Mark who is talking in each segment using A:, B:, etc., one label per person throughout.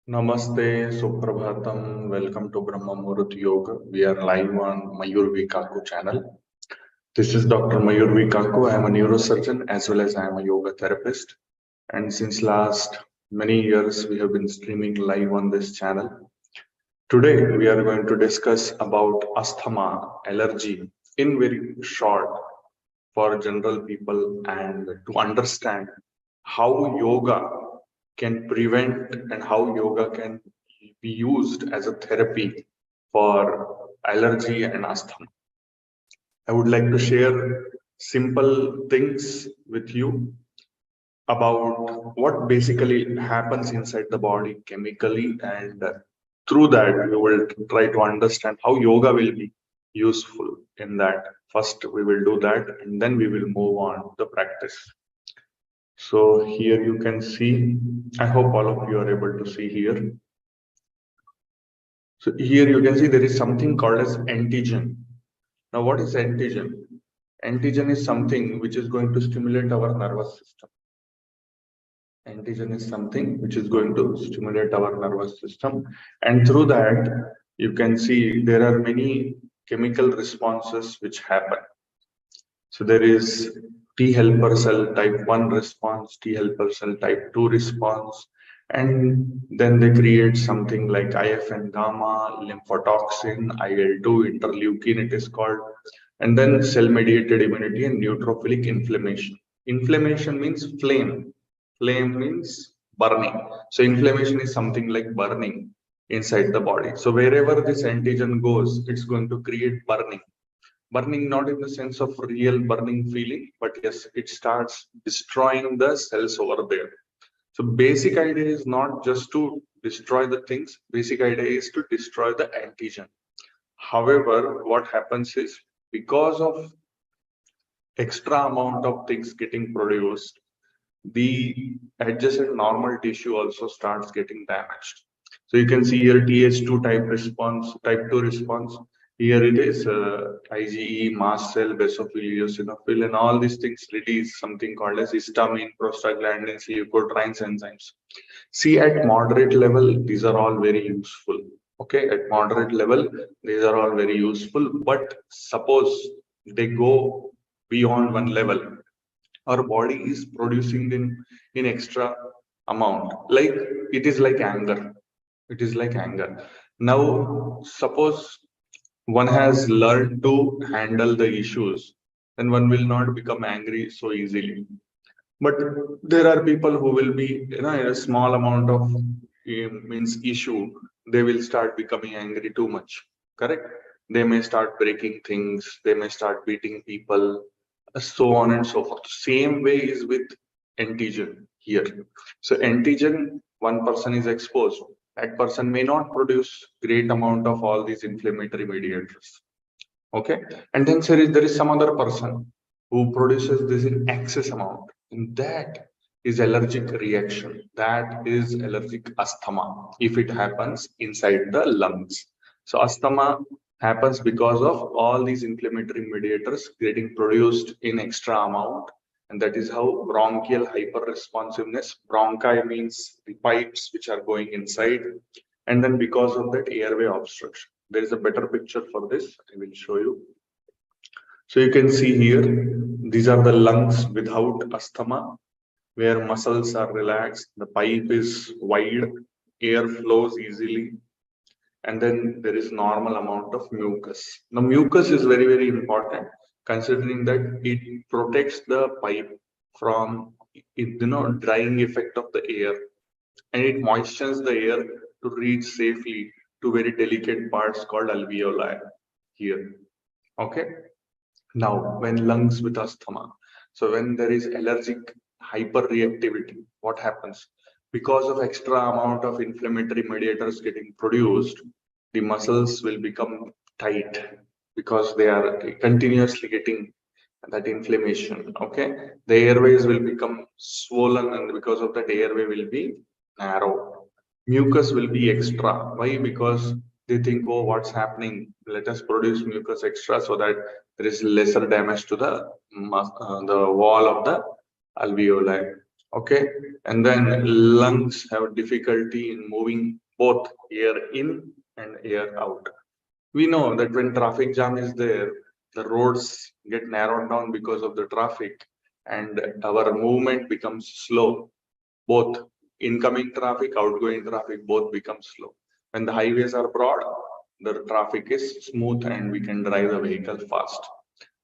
A: Namaste, Suprabhatam. Welcome to Brahma Muhurta Yog. We are live on mayurvkaku channel. This is Dr. Mayurvkaku. I am a neurosurgeon as well as I am a yoga therapist. And since last many years, we have been streaming live on this channel. Today, we are going to discuss about asthma, allergy in very short for general people and to understand how yoga can prevent and how yoga can be used as a therapy for allergy and asthma. I would like to share simple things with you about what basically happens inside the body chemically, and through that we will try to understand how yoga will be useful in that. First we will do that and then we will move on to the practice. So here you can see, I hope all of you are able to see here. So here you can see there is something called as antigen. Now what is antigen? Antigen is something which is going to stimulate our nervous system. Antigen is something which is going to stimulate our nervous system, and through that you can see there are many chemical responses which happen. So there is T helper cell type 1 response, T helper cell type 2 response, and then they create something like IFN gamma, lymphotoxin, IL-2, interleukin it is called, and then cell mediated immunity and neutrophilic inflammation. Inflammation means flame. Flame means burning. So inflammation is something like burning inside the body. So wherever this antigen goes, it's going to create burning. Burning not in the sense of real burning feeling, but yes, it starts destroying the cells over there. So basic idea is not just to destroy the things, basic idea is to destroy the antigen. However, what happens is because of extra amount of things getting produced, the adjacent normal tissue also starts getting damaged. So you can see here Th2 type response, type 2 response. Here it is IgE, mast cell, basophil, eosinophil, and all these things release something called as histamine, prostaglandins, leukotrienes, enzymes. See, at moderate level, these are all very useful. Okay, at moderate level, these are all very useful. But suppose they go beyond one level, our body is producing in extra amount, like it is like anger. It is like anger. Now suppose one has learned to handle the issues, then one will not become angry so easily. But there are people who will be, in a small amount of means issue, they will start becoming angry too much. Correct? They may start breaking things, they may start beating people, so on and so forth. Same way is with antigen here. So antigen, one person is exposed, that person may not produce great amount of all these inflammatory mediators. Okay, and then there is some other person who produces this in excess amount, and that is allergic reaction, that is allergic asthma if it happens inside the lungs. So asthma happens because of all these inflammatory mediators getting produced in extra amount, and that is how bronchial hyperresponsiveness, bronchi means the pipes which are going inside, and then because of that airway obstruction. There is a better picture for this, I will show you. So you can see here, these are the lungs without asthma, where muscles are relaxed, the pipe is wide, air flows easily, and then there is normal amount of mucus. Now mucus is very, very important, considering that it protects the pipe from drying effect of the air, and it moistens the air to reach safely to very delicate parts called alveoli here. Okay. Now, when lungs with asthma, so when there is allergic hyperreactivity, what happens? Because of extra amount of inflammatory mediators getting produced, the muscles will become tight because they are continuously getting that inflammation. Okay, the airways will become swollen, and because of that, airway will be narrow. Mucus will be extra. Why? Because they think, oh, what's happening? Let us produce mucus extra so that there is lesser damage to the wall of the alveoli. Okay, and then lungs have difficulty in moving both air in and air out. We know that when traffic jam is there, the roads get narrowed down because of the traffic, and our movement becomes slow. Both incoming traffic, outgoing traffic, both become slow. When the highways are broad, the traffic is smooth and we can drive the vehicle fast.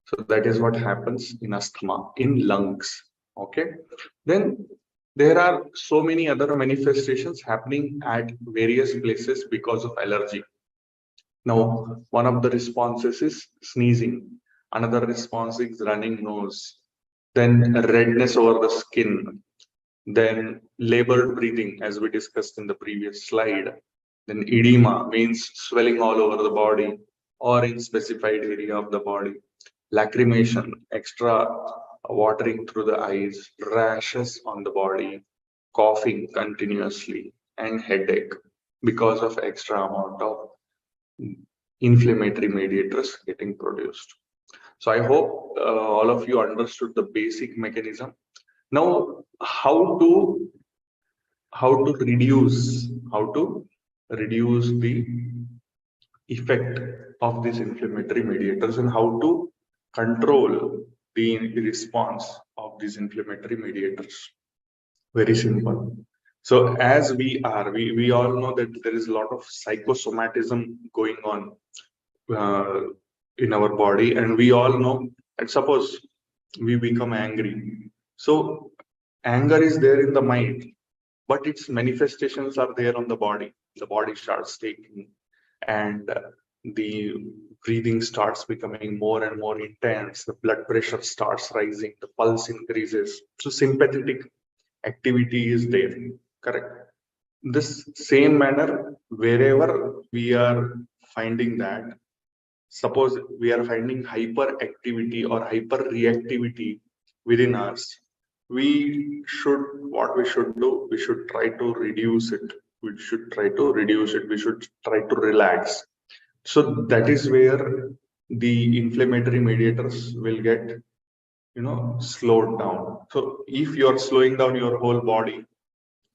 A: So that is what happens in asthma, in lungs. Okay. Then there are so many other manifestations happening at various places because of allergy. Now, one of the responses is sneezing. Another response is running nose. Then redness over the skin. Then labored breathing, as we discussed in the previous slide. Then edema means swelling all over the body or in specified area of the body. Lacrimation, extra watering through the eyes, rashes on the body, coughing continuously, and headache because of extra amount of inflammatory mediators getting produced. So I hope all of you understood the basic mechanism. Now, how to reduce the effect of these inflammatory mediators and how to control the response of these inflammatory mediators. Very simple. So as we all know that there is a lot of psychosomatism going on in our body, and we all know that suppose we become angry. So anger is there in the mind, but its manifestations are there on the body. The body starts taking, and the breathing starts becoming more and more intense. The blood pressure starts rising, the pulse increases. So sympathetic activity is there. Correct. This same manner, wherever we are finding that, suppose we are finding hyperactivity or hyper reactivity within us, what we should do, we should try to reduce it. We should try to reduce it. We should try to relax. So that is where the inflammatory mediators will get, slowed down. So if you are slowing down your whole body,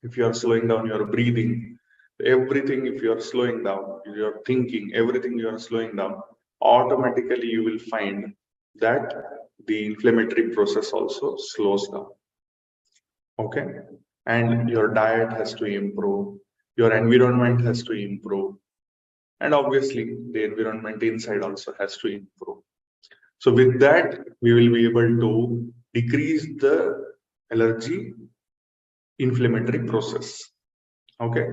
A: if you are slowing down your breathing, everything, if you are slowing down, your thinking, everything you are slowing down, automatically you will find that the inflammatory process also slows down. Okay. And your diet has to improve, your environment has to improve, and obviously the environment inside also has to improve. So with that, we will be able to decrease the allergy inflammatory process. Okay.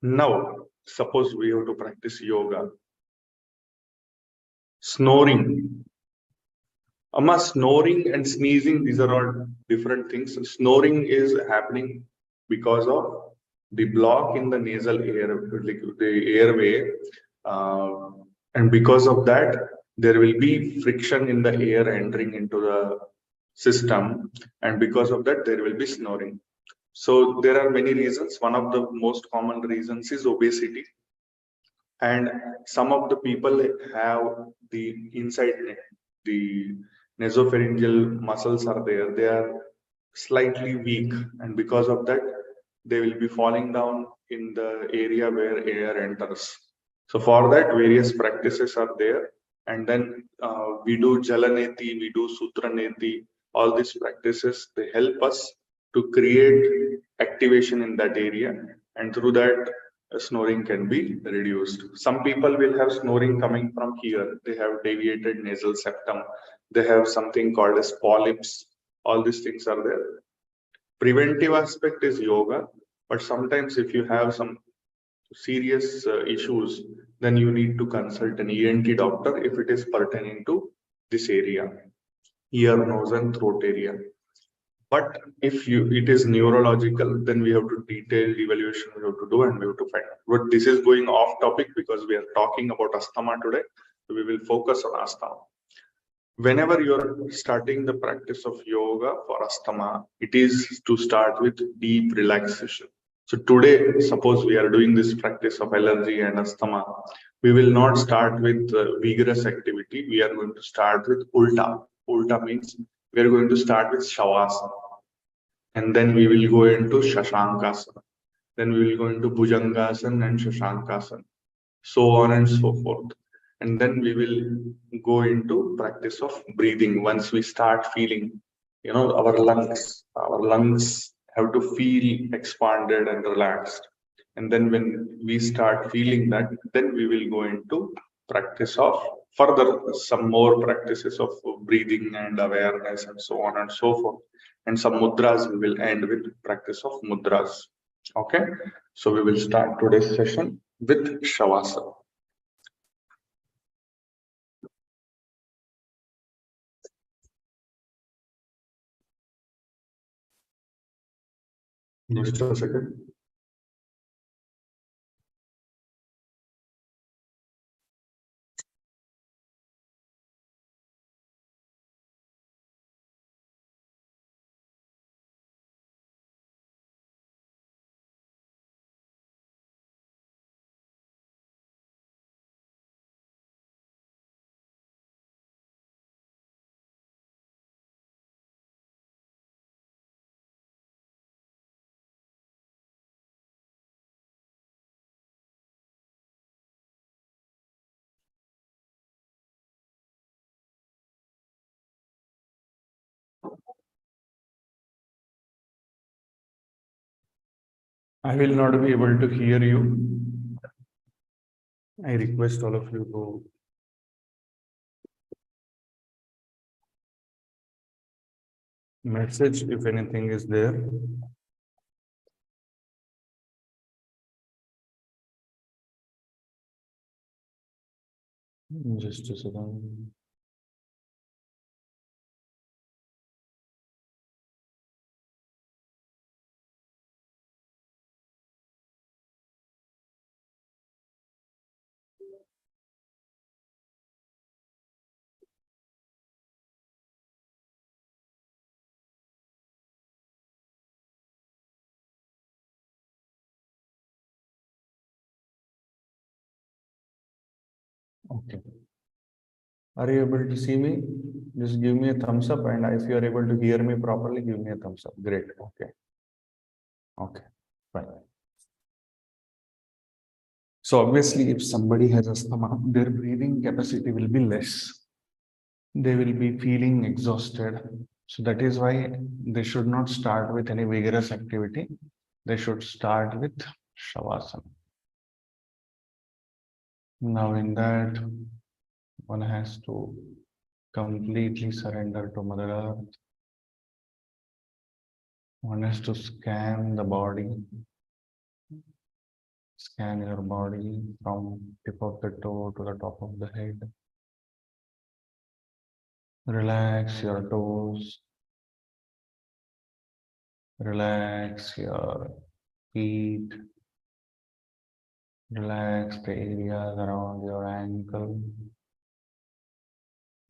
A: Now, suppose we have to practice yoga. Snoring. Snoring and sneezing, these are all different things. Snoring is happening because of the block in the nasal air, like the airway. And because of that, there will be friction in the air entering into the system. And because of that, there will be snoring. So there are many reasons. One of the most common reasons is obesity. And some of the people have the inside, the nasopharyngeal muscles are there. They are slightly weak. And because of that, they will be falling down in the area where air enters. So for that, various practices are there. And then we do Jalaneti, we do Sutraneti, all these practices, they help us to create activation in that area. And through that, snoring can be reduced. Some people will have snoring coming from here. They have deviated nasal septum. They have something called as polyps. All these things are there. Preventive aspect is yoga, but sometimes if you have some serious issues, then you need to consult an ENT doctor if it is pertaining to this area, ear, nose, and throat area. But if it is neurological, then we have to detailed evaluation we have to do and we have to find out. But this is going off topic because we are talking about asthma today. So we will focus on asthma. Whenever you're starting the practice of yoga for asthma, it is to start with deep relaxation. So today, suppose we are doing this practice of allergy and asthma, we will not start with vigorous activity. We are going to start with ulta. Ulta means we are going to start with Shavasana. And then we will go into Shashankasana. Then we will go into Bhujangasana and Shashankasana, so on and so forth. And then we will go into practice of breathing. Once we start feeling, our lungs have to feel expanded and relaxed. And then when we start feeling that, then we will go into practice of further some more practices of breathing and awareness and so on and so forth. And some mudras we will end with practice of mudras. Okay, so we will start today's session with Shavasana. Just a second. I will not be able to hear you. I request all of you to message if anything is there. Just a second. Okay. Are you able to see me? Just give me a thumbs up, and if you are able to hear me properly, give me a thumbs up. Great. Okay. Okay. Fine. So obviously, if somebody has asthma, their breathing capacity will be less. They will be feeling exhausted. So that is why they should not start with any vigorous activity. They should start with Shavasana. Now in that, one has to completely surrender to Mother Earth. One has to scan the body. Scan your body from tip of the toe to the top of the head. Relax your toes. Relax your feet. Relax the areas around your ankle.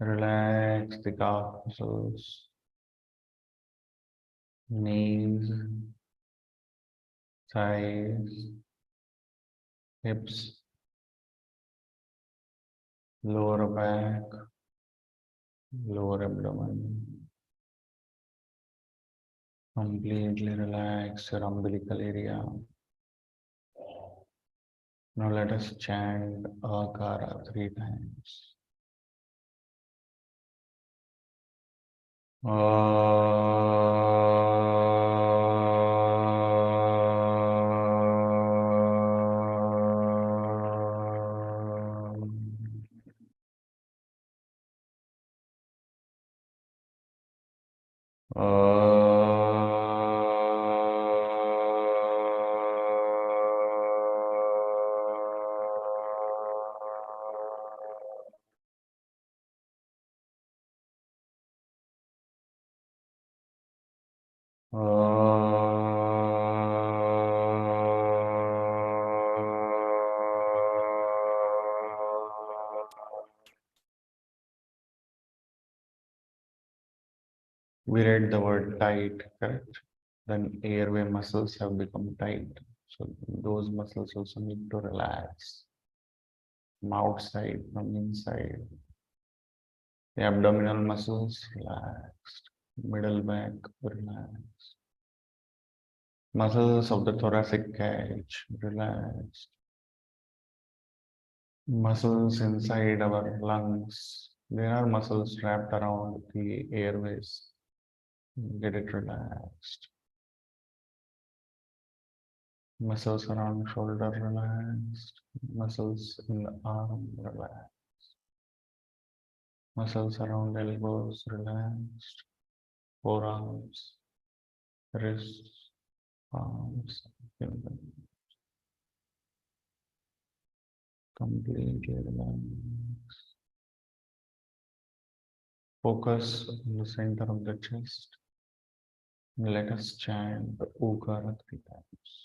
A: Relax the calf muscles, knees, thighs, hips, lower back, lower abdomen. Completely relax your umbilical area. Now let us chant Akara 3 times. We read the word tight, correct? Then airway muscles have become tight. So those muscles also need to relax from outside, from inside. The abdominal muscles relaxed, middle back relaxed, Muscles of the thoracic cage relaxed. Muscles inside our lungs. There are muscles wrapped around the airways. Get it relaxed. Muscles around shoulder relaxed. Muscles in the arm relaxed. Muscles around elbows relaxed. Forearms, wrists, palms, fingers. Completely relaxed. Focus on the center of the chest. Let us chant Ukara 3 times.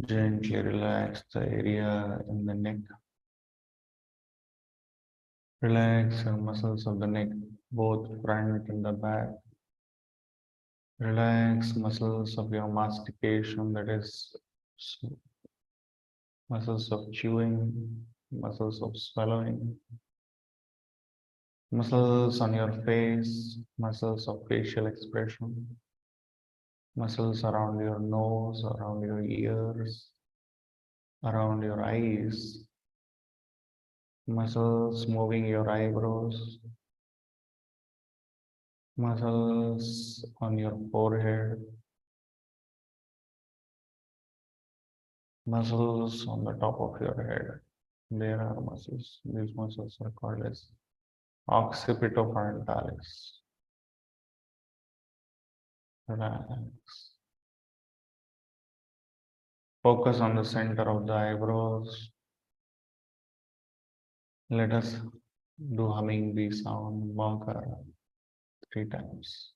A: Gently relax the area in the neck. Relax the muscles of the neck, both front and the back. Relax muscles of your mastication, that is muscles of chewing, muscles of swallowing, muscles on your face, muscles of facial expression, muscles around your nose, around your ears, around your eyes, muscles moving your eyebrows, muscles on your forehead, muscles on the top of your head. There are muscles. These muscles are called as occipitofrontalis. Relax. Focus on the center of the eyebrows. Let us do humming bee sound, Makara, 3 times.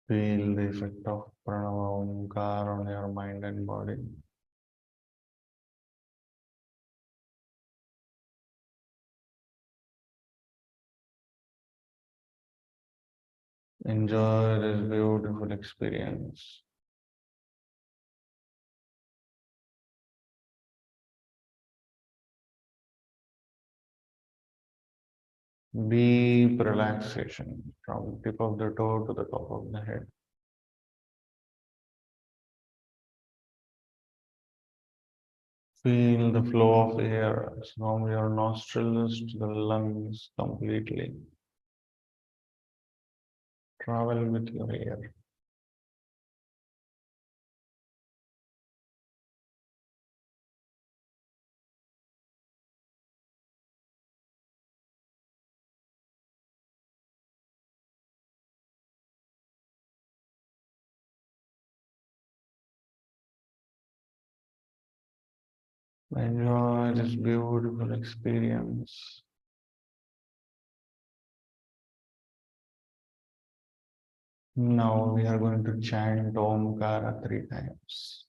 A: Feel the effect of Pranava Omkar on your mind and body. Enjoy this beautiful experience. Deep relaxation from tip of the toe to the top of the head. Feel the flow of air from your nostrils to the lungs completely. Travel with your air. Enjoy this beautiful experience. Now we are going to chant Omkara 3 times.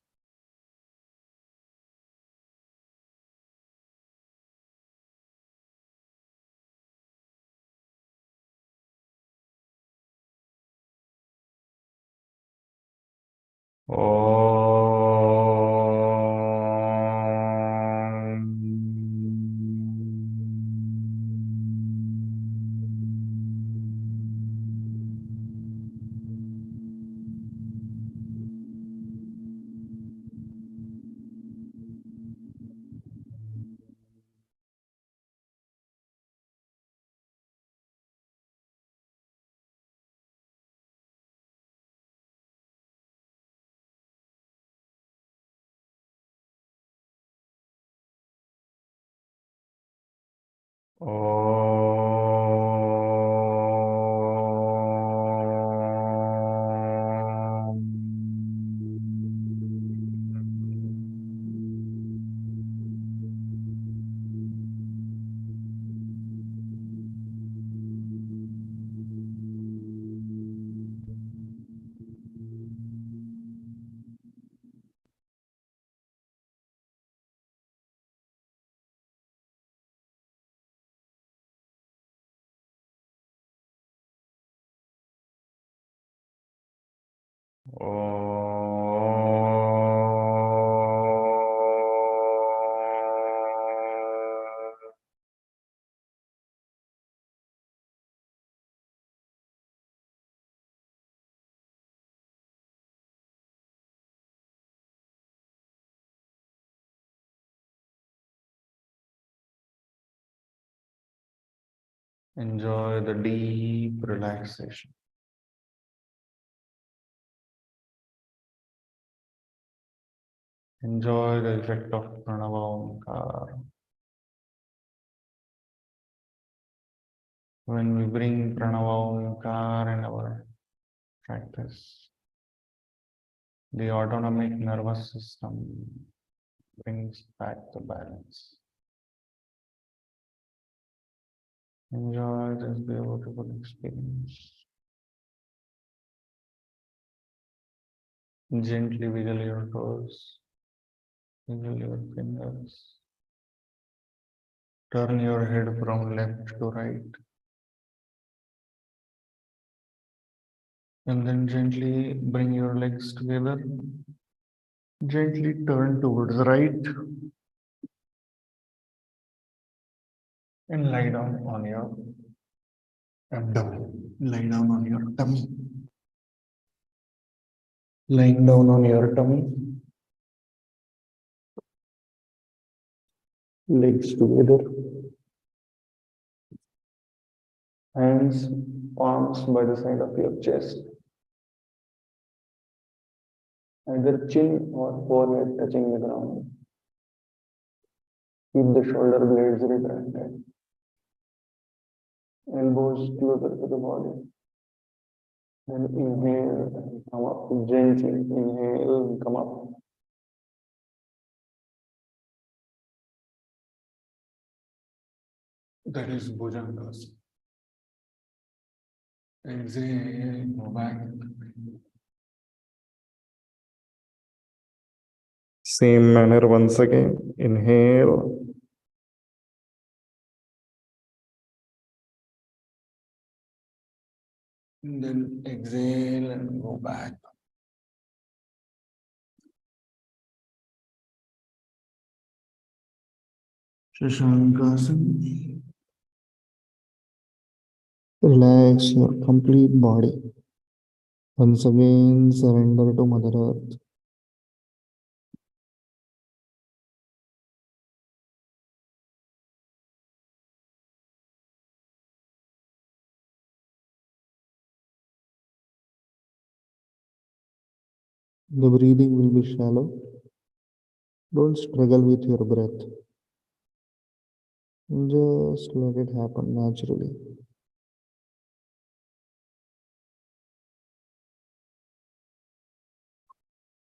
A: Enjoy the deep relaxation. Enjoy the effect of Pranava Omkara. When we bring Pranava Omkara in our practice, the autonomic nervous system brings back the balance. Enjoy this beautiful experience. Gently wiggle your toes, wiggle your fingers. Turn your head from left to right. And then gently bring your legs together. Gently turn towards the right. And lie down on your abdomen. Lie down on your tummy. Lying down on your tummy. Legs together. Hands, palms by the side of your chest. Either chin or forehead touching the ground. Keep the shoulder blades retracted. Elbows closer to the body. Then inhale and come up. Gently inhale and come up. That is Bhujangasana. Exhale, go back. Same manner once again. Inhale. And then exhale and go back. Shashankasana. Relax your complete body. Once again, surrender to Mother Earth.
B: The breathing will be shallow. Don't struggle with your breath. Just let it happen naturally.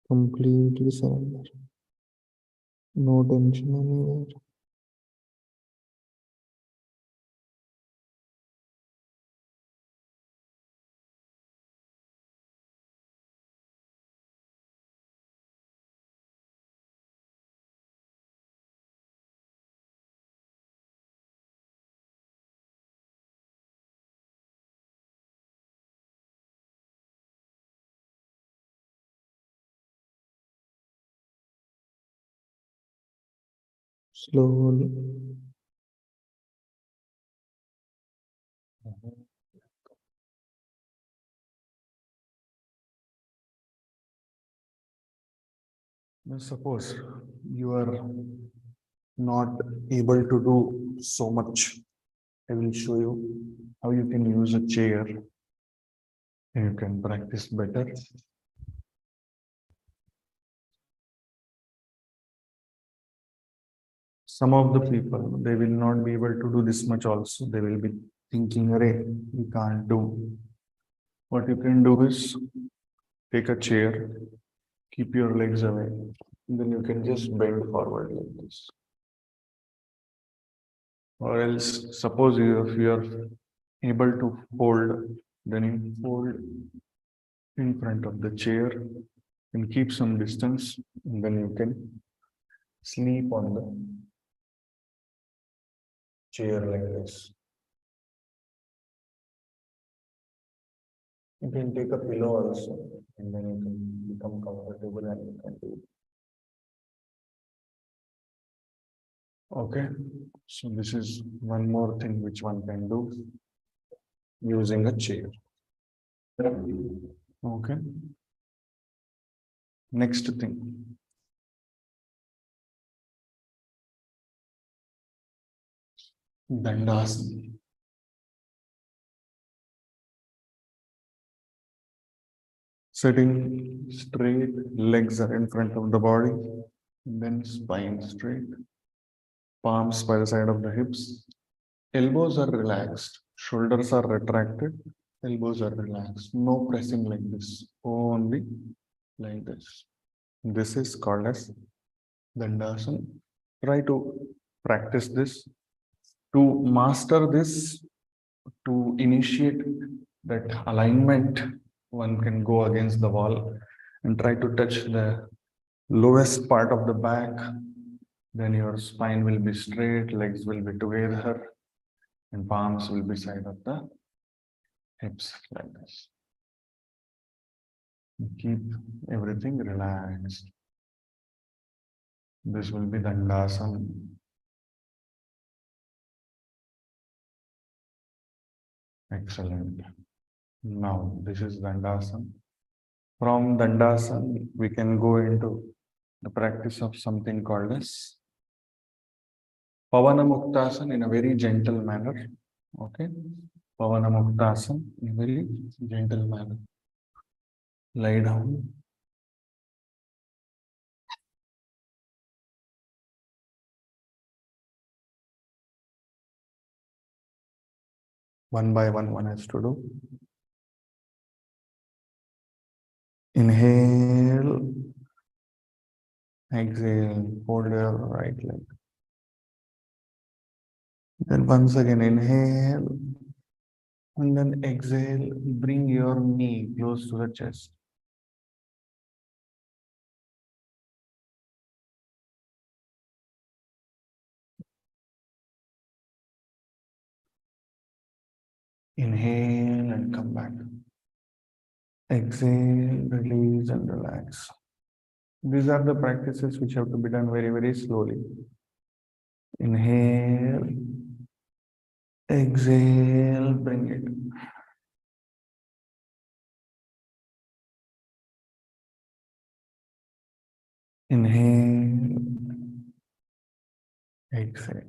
B: Completely surrender. No tension anywhere. Slowly.
A: Now suppose you are not able to do so much. I will show you how you can use a chair and you can practice better. Some of the people, they will not be able to do this much also. They will be thinking, "Arey, we can't do." What you can do is take a chair, keep your legs away, and then you can just bend forward like this. Or else, suppose if you are able to fold, then you fold in front of the chair and keep some distance, and then you can sleep on the chair like this. You can take a pillow also, and then you can become comfortable and you can do it. Okay, so this is one more thing which one can do using a chair. Okay, next thing. Dandasana. Sitting straight, legs are in front of the body, then spine straight, palms by the side of the hips, elbows are relaxed, shoulders are retracted, elbows are relaxed. No pressing like this, only like this. This is called as Dandasana. Try to practice this. To master this, to initiate that alignment, one can go against the wall and try to touch the lowest part of the back. Then your spine will be straight, legs will be together, and palms will be side of the hips like this. Keep everything relaxed. This will be Dandasana. Excellent. Now, this is Dandasana. From Dandasana, we can go into the practice of something called as Pavana Muktasana in a very gentle manner. Okay. Pavana Muktasana in a very gentle manner. Lie down. One by one has to do. Inhale. Exhale. Hold your right leg. Then once again inhale. And then exhale. Bring your knee close to the chest. Inhale and come back. Exhale, release and relax. These are the practices which have to be done very, very slowly. Inhale, exhale, bring it. Inhale, exhale.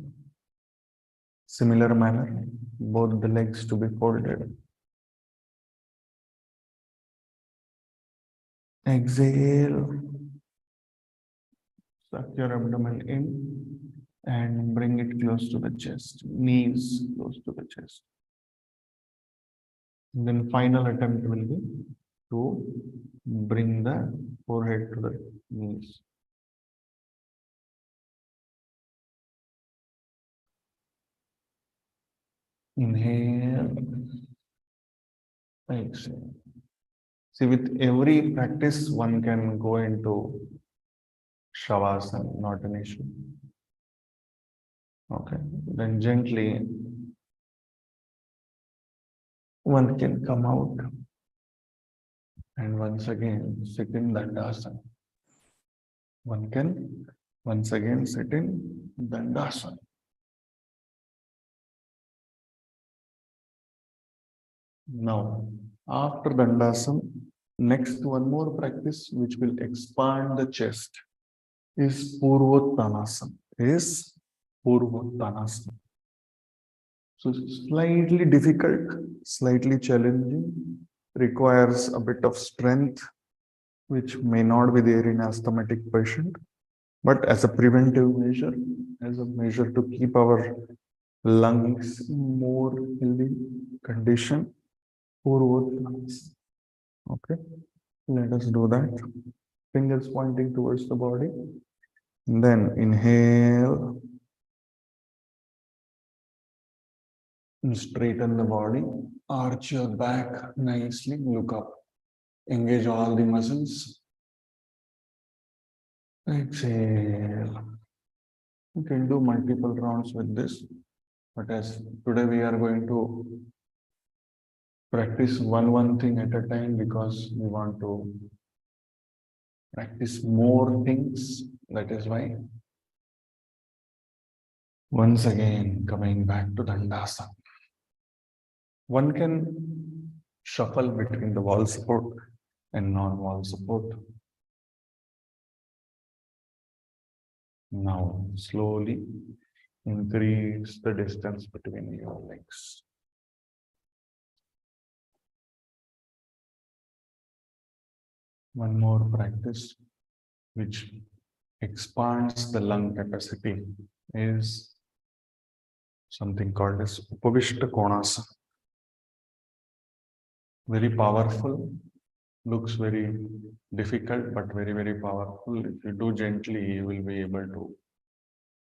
A: Similar manner, both the legs to be folded.
B: Exhale. Suck your abdomen in and bring it close to the chest. Knees close to the chest. And then final attempt will be to bring the forehead to the knees. Inhale. Exhale. See, with every practice, one can go into Shavasana, not an issue. Okay. Then gently, one can come out and once again sit in Dandasana. One can once again sit in Dandasana. Now, after Dandasana, next one more practice which will expand the chest is Purvottanasana. So slightly difficult, slightly challenging, requires a bit of strength, which may not be there in asthmatic patient, but as a preventive measure, as a measure to keep our lungs in more healthy condition, Purvottanasana. Okay, let us do that. Fingers pointing towards the body. And then inhale. And straighten the body. Arch your back nicely. Look up. Engage all the muscles. Exhale. You can do multiple rounds with this. But as today we are going to practice one thing at a time because we want to practice more things. That is why once again coming back to Dandasana. One can shuffle between the wall support and non-wall support. Now slowly increase the distance between your legs. One more practice which expands the lung capacity is something called as Upavishta Konasana. Very powerful, looks very difficult, but very, very powerful. If you do gently, you will be able to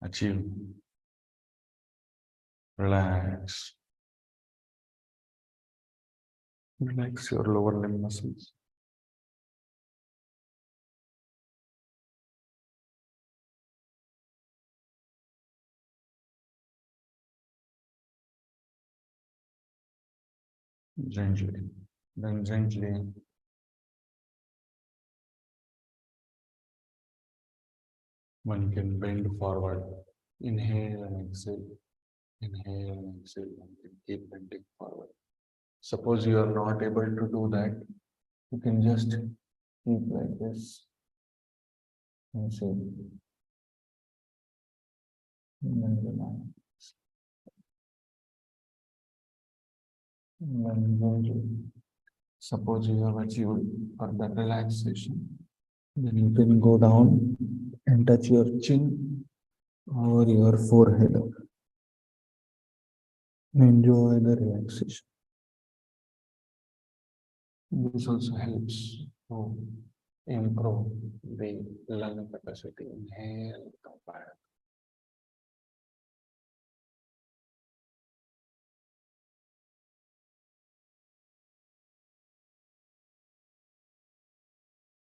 B: achieve. Relax. Relax your lower limb muscles. Gently. Then gently one can bend forward. Inhale and exhale. Inhale and exhale. One can keep bending forward. Suppose you are not able to do that, you can just keep like this and say, and then relax. And then gently. Suppose you have achieved further relaxation, then you can go down and touch your chin or your forehead. Enjoy the relaxation. This also helps to improve the lung capacity. Inhale, come back.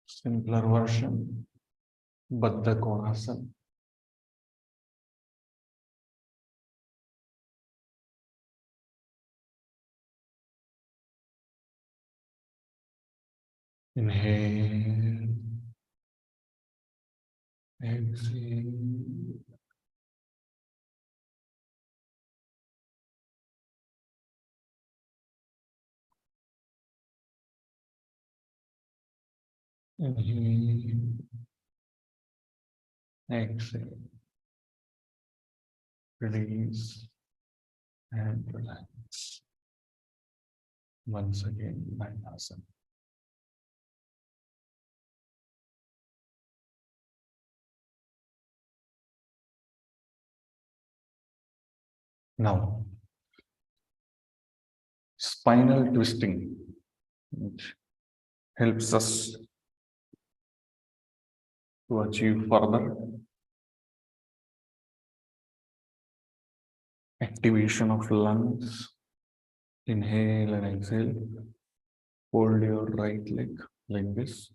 B: Simpler version, Baddha Konasana. Inhale, exhale. Inhale, exhale. Release and relax. Once again, Dandasana. Now, spinal twisting, which helps us to achieve further activation of lungs. Inhale and exhale. Hold your right leg like this.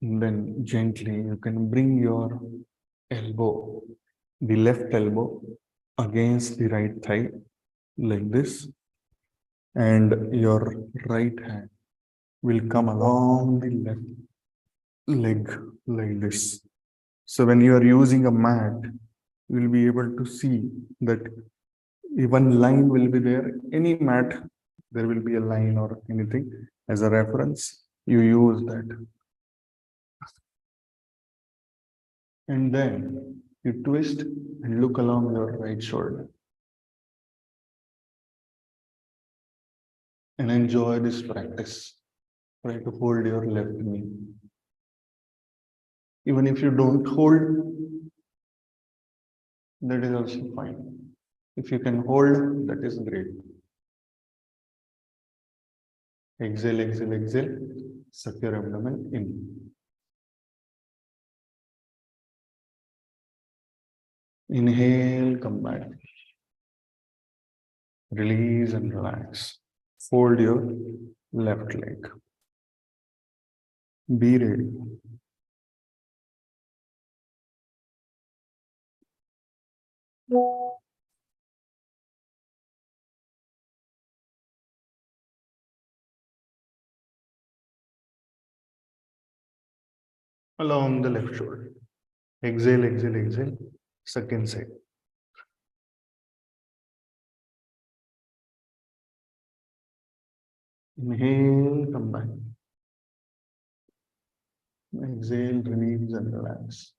B: And then gently you can bring your elbow, the left elbow, against the right thigh like this. And your right hand will come along the left leg like this. So when you are using a mat, you will be able to see that one line will be there. Any mat, there will be a line or anything as a reference. You use that. And then you twist and look along your right shoulder. And enjoy this practice. Try to hold your left knee. Even if you don't hold, that is also fine. If you can hold, that is great. Exhale, exhale, exhale. Suck your abdomen in. Inhale, come back. Release and relax. Fold your left leg. Be ready. Along the left shoulder. Exhale, exhale, exhale. Suck inside. Inhale, come back. Exhale, release and relax.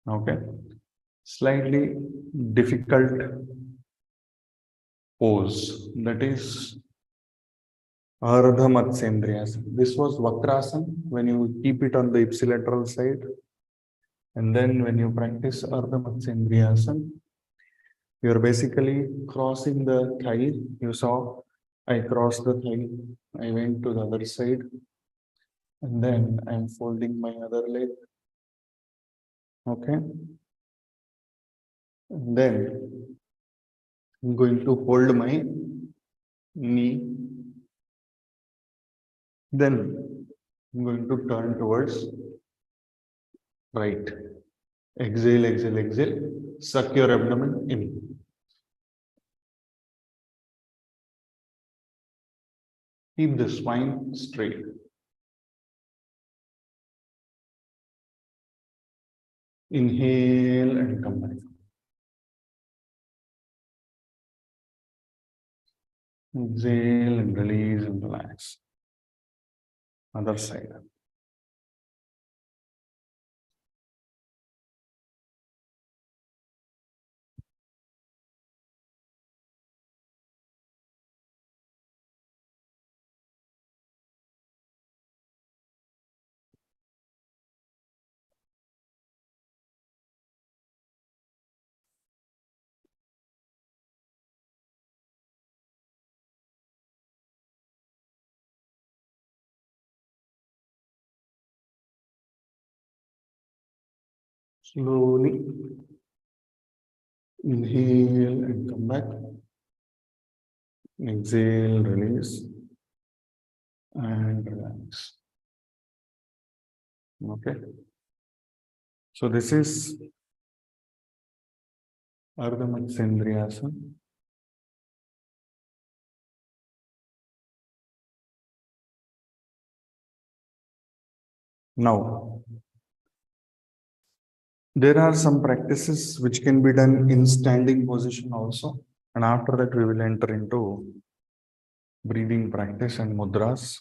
B: Okay. Slightly difficult pose, that is Ardha Matsyendriyasana. This was Vakrasana when you keep it on the ipsilateral side. And then when you practice Ardha Matsyendriyasana, you are basically crossing the thigh. You saw I crossed the thigh, I went to the other side, and then I'm folding my other leg. Okay. And then I'm going to hold my knee. Then I'm going to turn towards right. Exhale, exhale, exhale. Suck your abdomen in. Keep the spine straight. Inhale and come back. Exhale and release and relax. Other side. Slowly inhale and come back. Exhale, release and relax. Okay. So this is Ardha Matsyendriyasana. Now, there are some practices which can be done in standing position also. And after that, we will enter into breathing practice and mudras.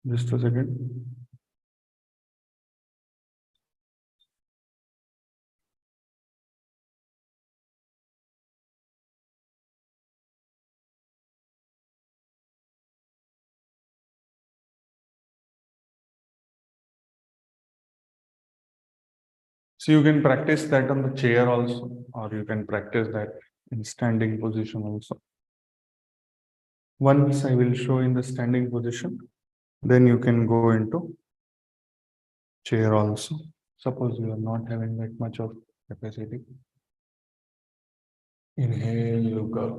B: Just a second. So you can practice that on the chair also, or you can practice that in standing position also. Once I will show in the standing position, then you can go into chair also. Suppose you are not having that much of capacity. Inhale, look up.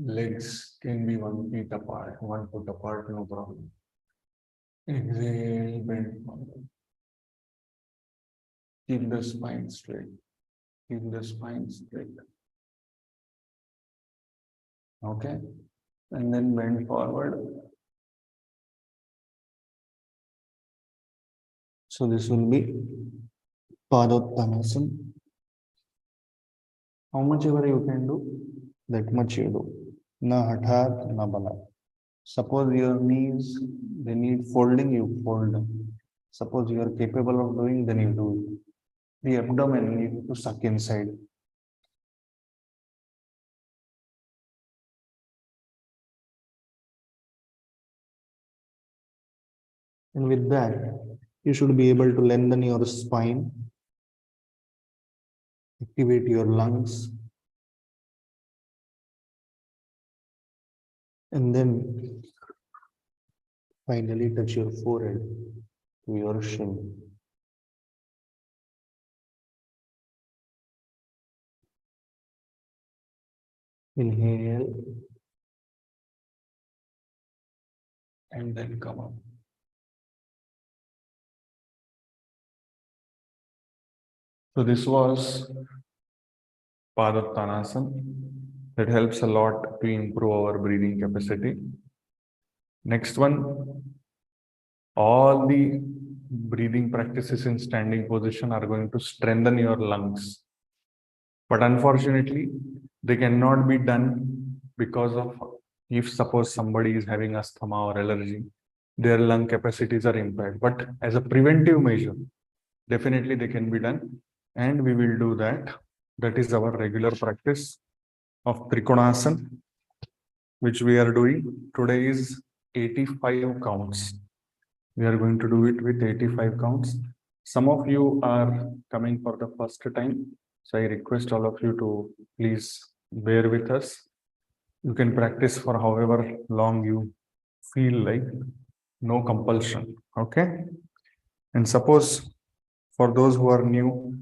B: Legs can be 1 feet apart, 1 foot apart, no problem. Exhale, bend forward. Keep the spine straight. Keep the spine straight. Okay. And then bend forward. So this will be Padottanasana. How much ever you can do, that much you do. Na hathat, na bala. Suppose your knees, they need folding, you fold them. Suppose you are capable of doing, then you do it. The abdomen needs to suck inside. And with that, you should be able to lengthen your spine, activate your lungs, and then finally touch your forehead to your shin. Inhale and then come up. So this was Padottanasana. That helps a lot to improve our breathing capacity. Next one, all the breathing practices in standing position are going to strengthen your lungs. But unfortunately, they cannot be done because of if suppose somebody is having asthma or allergy, their lung capacities are impaired. But as a preventive measure, definitely they can be done. And we will do that. That is our regular practice of Trikonasana, which we are doing. Today is 85 counts. We are going to do it with 85 counts. Some of you are coming for the first time. So I request all of you to please bear with us. You can practice for however long you feel like, no compulsion. Okay. And suppose for those who are new,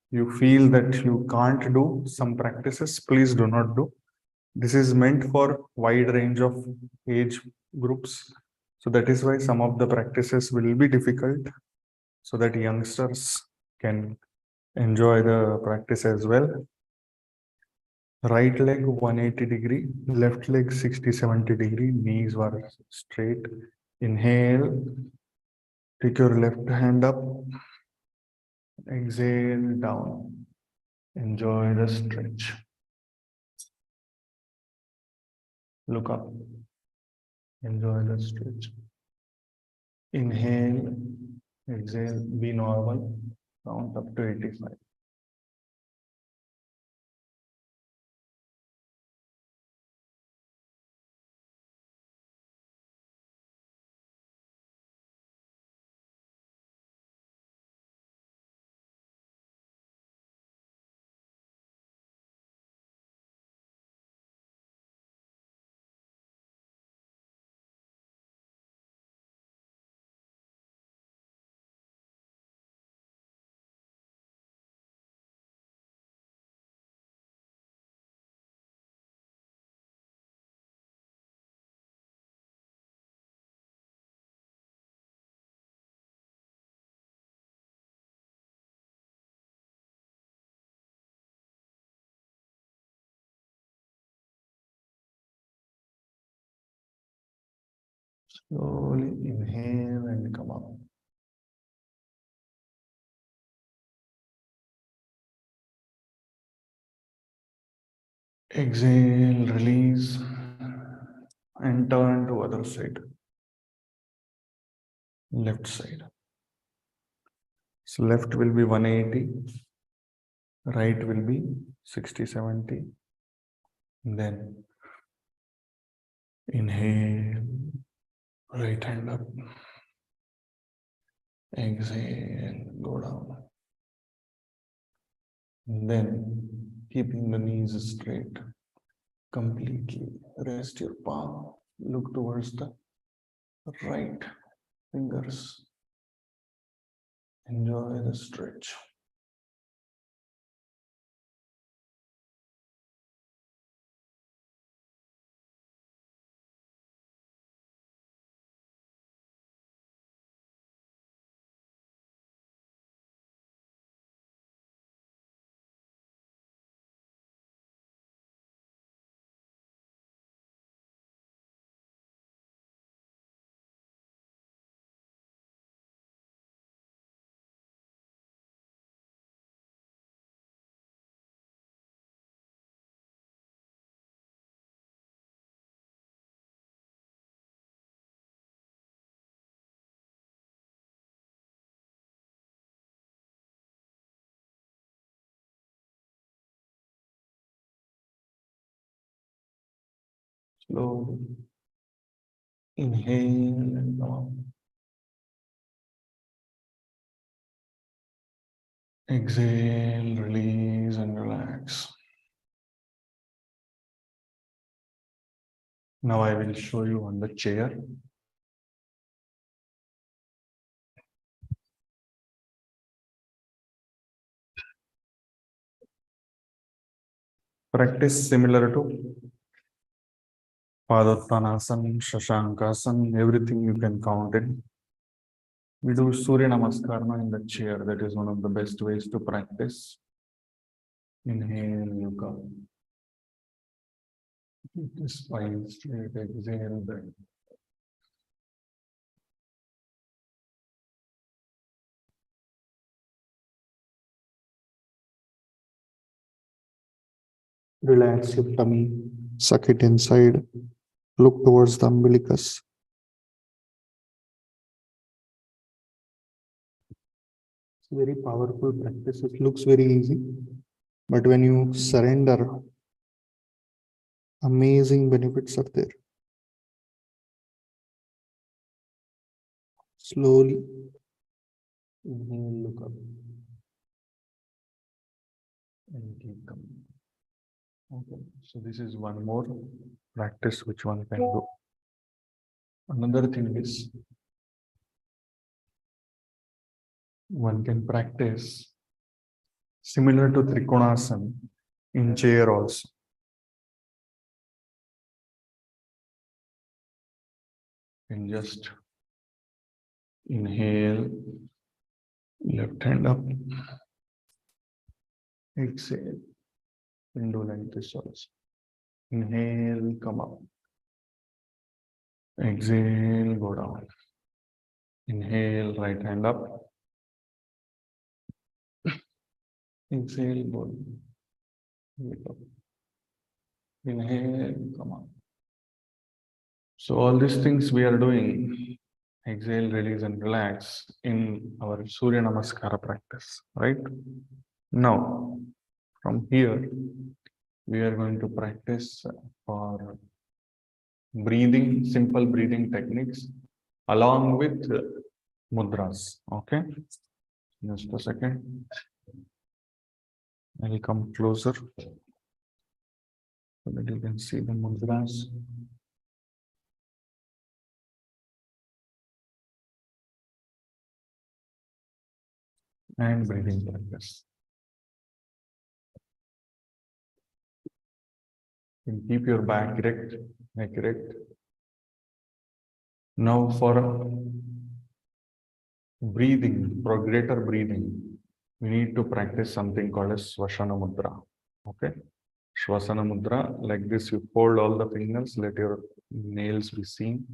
B: you feel that you can't do some practices, please do not do. This is meant for wide range of age groups. So that is why some of the practices will be difficult, so that youngsters can enjoy the practice as well. Right leg 180 degree, left leg 60-70 degree, knees were straight. Inhale, take your left hand up, exhale down. Enjoy the stretch. Look up. Enjoy the stretch. Inhale, exhale, be normal, count up to 85. Slowly inhale and come up. Exhale, release, and turn to other side. Left side. So left will be 180, right will be 60-70. Then inhale, right hand up. Exhale, go down. And then keeping the knees straight, completely rest your palm, look towards the right fingers. Enjoy the stretch. Slowly inhale and out. Exhale, release and relax. Now I will show you on the chair. Practice similar to Padottanasana, Shashankasana, everything you can count in. We do Surya Namaskar in the chair. That is one of the best ways to practice. Inhale, you come. Keep the spine straight, exhale, bend. Relax your tummy, suck it inside, look towards the umbilicus. It's very powerful practice. It looks very easy, but when you surrender, amazing benefits are there. Slowly inhale, look up, and keep coming. Okay, so this is one more practice which one can do. Another thing is one can practice similar to Trikonasana in chair also. And just inhale, left hand up, exhale, and do like this also. Inhale, come up. Exhale, go down. Inhale, right hand up. Exhale, go down. Inhale, come up. So all these things we are doing, exhale, release and relax in our Surya Namaskara practice, right? Now, from here, we are going to practice for breathing, simple breathing techniques along with mudras, okay? Just a second. I'll come closer so that you can see the mudras. And breathing practice. And keep your back erect, neck erect. Now for breathing, for greater breathing, we need to practice something called as Shavasana Mudra. Okay? Shavasana Mudra, like this, you fold all the fingers, let your nails be seen.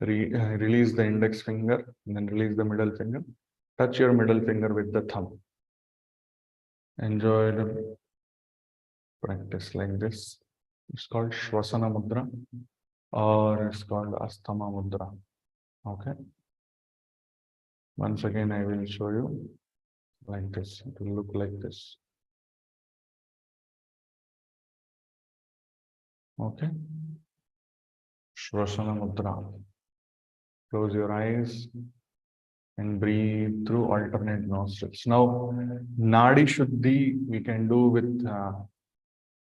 B: Release the index finger, and then release the middle finger. Touch your middle finger with the thumb. Enjoy the practice like this. It's called Shavasana Mudra, or it's called Asthama Mudra. Okay. Once again, I will show you like this. It will look like this. Okay. Shavasana Mudra. Close your eyes. and breathe through alternate nostrils. Now, Nadi Shuddhi we can do with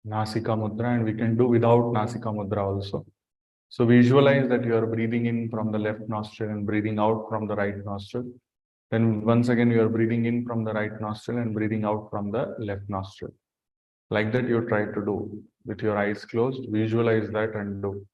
B: Nasika Mudra, and we can do without Nasika Mudra also. So visualize that you are breathing in from the left nostril and breathing out from the right nostril. Then once again, you are breathing in from the right nostril and breathing out from the left nostril. Like that, you try to do with your eyes closed. Visualize that and do.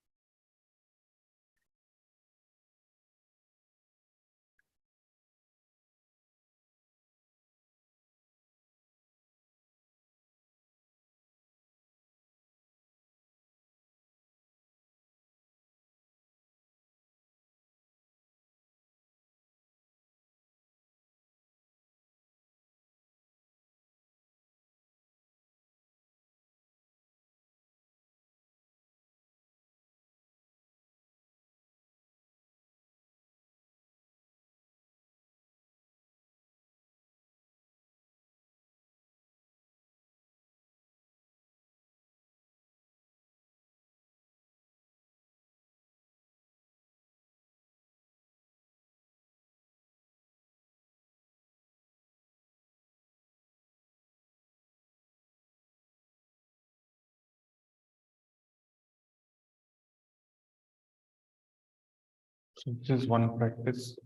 B: So this is one practice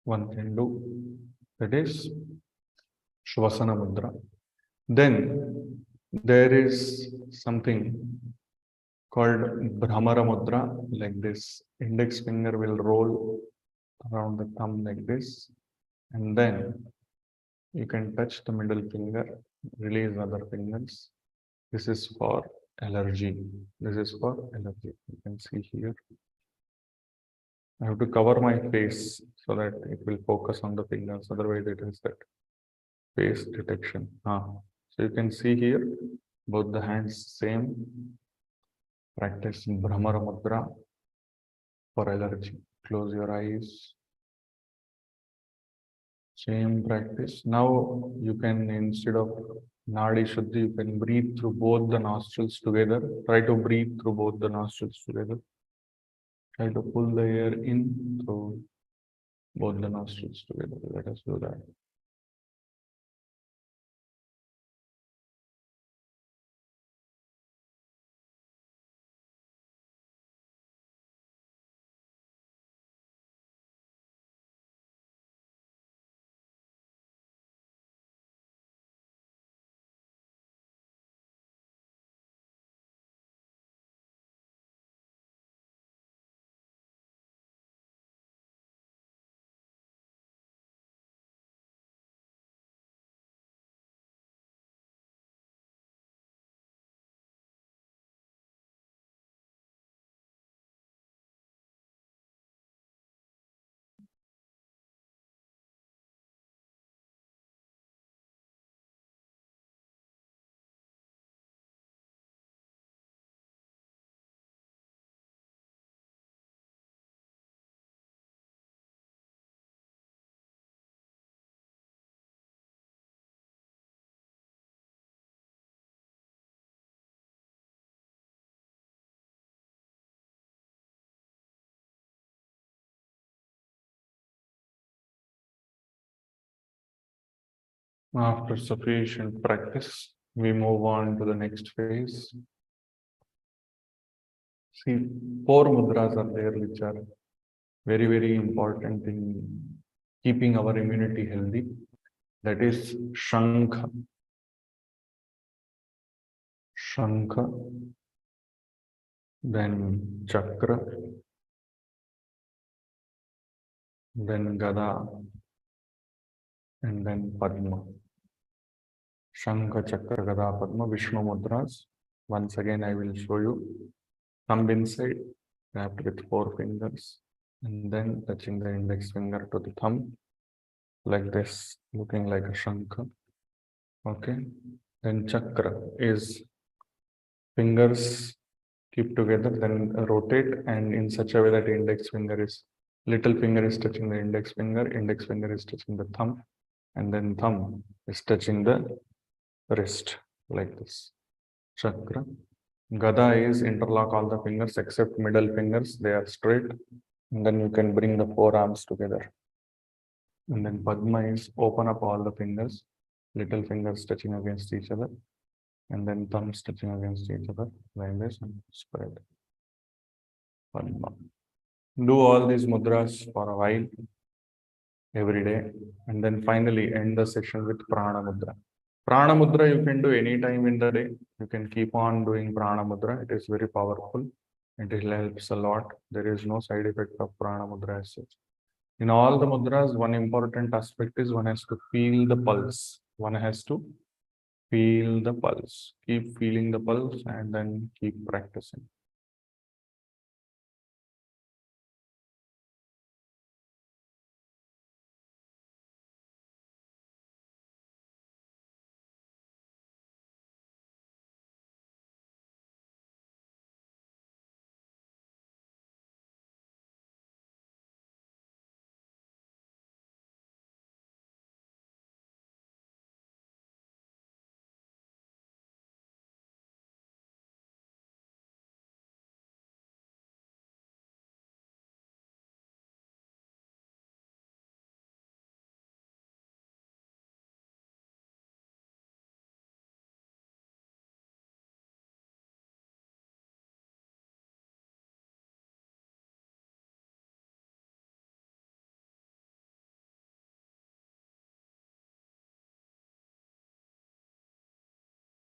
B: one can do. That is Shavasana Mudra. Then there is something called Brahma Mudra, like this. Index finger will roll around the thumb like this, and then you can touch the middle finger, release other fingers. This is for allergy. This is for allergy. You can see here. I have to cover my face so that it will focus on the fingers. Otherwise, it is that face detection. So you can see here, both the hands same. Practice Brahma Mudra for allergy. Close your eyes. Same practice. Now you can, instead of Nadi Shuddhi, you can breathe through both the nostrils together. Try to breathe through both the nostrils together. Try to pull the air in through both the nostrils together. Let us do that. After sufficient practice, we move on to the next phase. See, 4 mudras are there which are very, very important in keeping our immunity healthy. That is Shankha, then Chakra, then Gada, and then Padma. Shankha, Chakra, Gada, Padma, Vishnu Mudras. Once again, I will show you. Thumb inside, wrapped with 4 fingers, and then touching the index finger to the thumb, like this, looking like a Shankha. Okay. Then Chakra is fingers keep together, then rotate, and in such a way that little finger is touching the index finger is touching the thumb, and then thumb is touching the wrist, like this. Chakra. Gada is interlock all the fingers except middle fingers, they are straight, and then you can bring the forearms together. And then Padma is open up all the fingers, little fingers touching against each other, and then thumbs touching against each other like this and spread. Padma. Do all these mudras for a while every day, and then finally end the session with Prana Mudra. Prana Mudra you can do any time in the day. You can keep on doing Prana Mudra. It is very powerful. It helps a lot. There is no side effect of Prana Mudra as such. In all the mudras, one important aspect is one has to feel the pulse. One has to feel the pulse. Keep feeling the pulse and then keep practicing.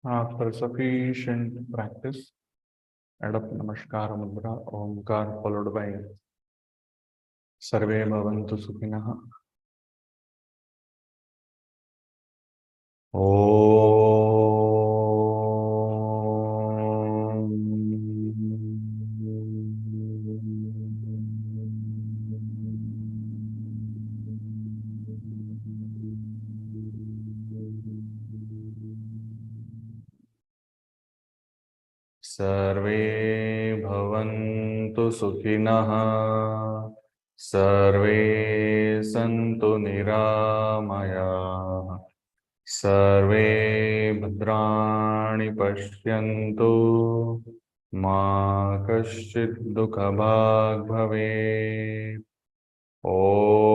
B: After sufficient practice, adopt Namaskara Mudra, Omkar followed by Sarve Bhavantu Sukhinah. Sarve Bhavantu Sukhinah. Sarve Santu Niramaya. Sarve Bhadrani Pashyantu. Ma Kaschid Dukha Bhag Bhavet. Om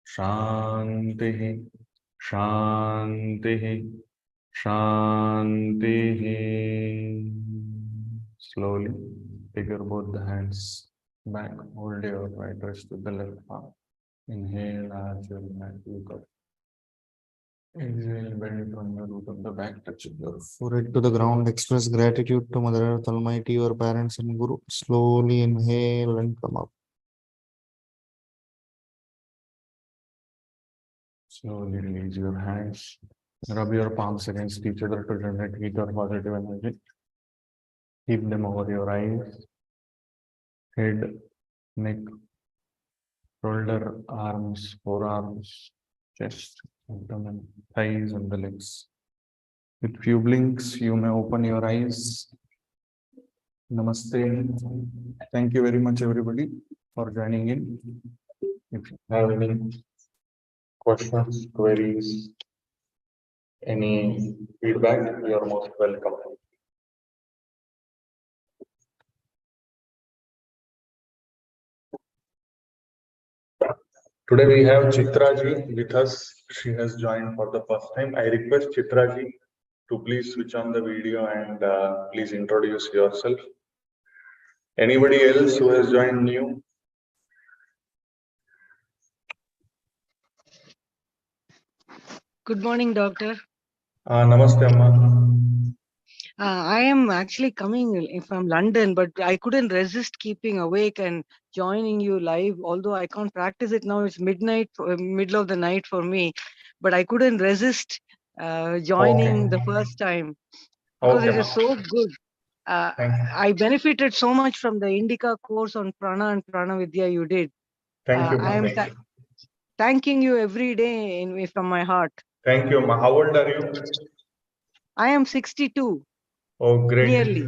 B: Shanti. Shanti, Shanti. Slowly take your both the hands back, hold your right wrist with the left palm. Inhale as your back look up. Exhale, bend from your root of the back, touch your forehead to the ground. Express gratitude to Mother Earth Almighty, your parents and Guru. Slowly inhale and come up. Slowly release your hands. Rub your palms against each other to generate heat or positive energy. Keep them over your eyes, head, neck, shoulder, arms, forearms, chest, abdomen, thighs, and the legs. With few blinks, you may open your eyes. Namaste. Thank you very much, everybody, for joining in. If you have any questions, queries, any feedback, you are most welcome. Today we have Chitraji with us. She has joined for the first time. I request Chitraji to please switch on the video and please introduce yourself. Anybody else who has joined new?
C: Good morning, doctor.
A: Namaste, Amma.
C: I am actually coming from London, but I couldn't resist keeping awake and joining you live. Although I can't practice it now, it's midnight, middle of the night for me. But I couldn't resist joining the first time because it is so good. I benefited so much from the Indica course on Prana and Prana Vidya you did.
A: Thank you.
C: I am thanking you every day from my heart.
A: Thank you, Amma. How old are you?
C: I am 62.
A: Oh, great.
C: Nearly.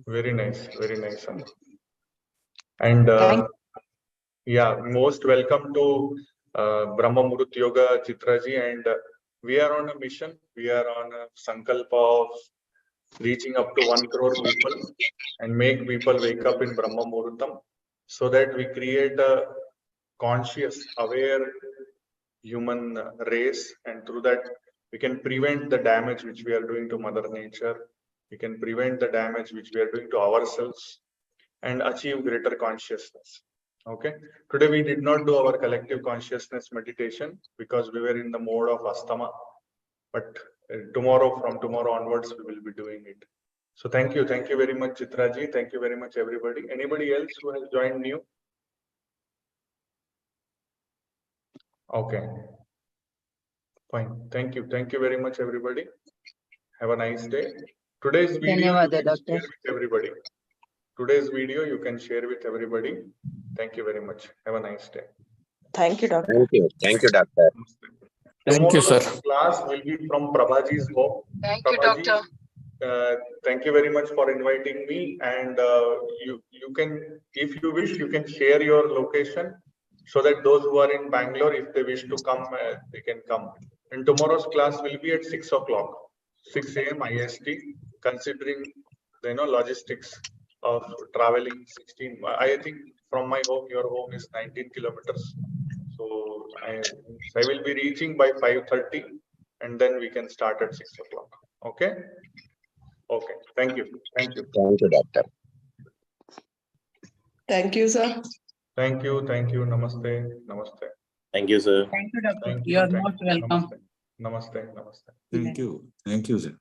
A: Very nice, very nice. Amma. And yeah, most welcome to Brahma Muhurta Yoga, Chitraji. And we are on a mission. We are on a sankalpa of reaching up to 1 crore people and make people wake up in Brahma Muhurtam, so that we create a conscious, aware human race, and through that we can prevent the damage which we are doing to Mother Nature. We can prevent the damage which we are doing to ourselves and achieve greater consciousness. Okay. Today we did not do our collective consciousness meditation because we were in the mode of asthma. But from tomorrow onwards, we will be doing it. So thank you very much, Chitraji. Thank you very much, everybody. Anybody else who has joined new? Okay. Fine. Thank you very much, everybody. Have a nice day. Today's video you can share with everybody. Today's video you can share with everybody. Thank you very much. Have a nice day.
D: Thank you, doctor.
E: Thank you, doctor.
F: Thank you, sir.
A: Class will be from Prabhaji's home.
C: Thank
A: Prabhaji,
C: you, doctor.
A: Thank you very much for inviting me. And you can, if you wish, you can share your location so that those who are in Bangalore, if they wish to come, they can come. And tomorrow's class will be at 6 o'clock, 6 a.m. IST, considering logistics of traveling 16. I think from my home, your home is 19 kilometers. So I will be reaching by 5:30, and then we can start at 6 o'clock. Okay. Okay. Thank you.
E: Thank you, doctor.
D: Thank you, sir.
A: Thank you. Namaste. Namaste.
E: Thank you, sir.
G: Thank you, doctor.
A: Thank
G: You are
A: thank
G: most welcome.
A: Namaste. Namaste.
F: Thank you. Thank you, sir.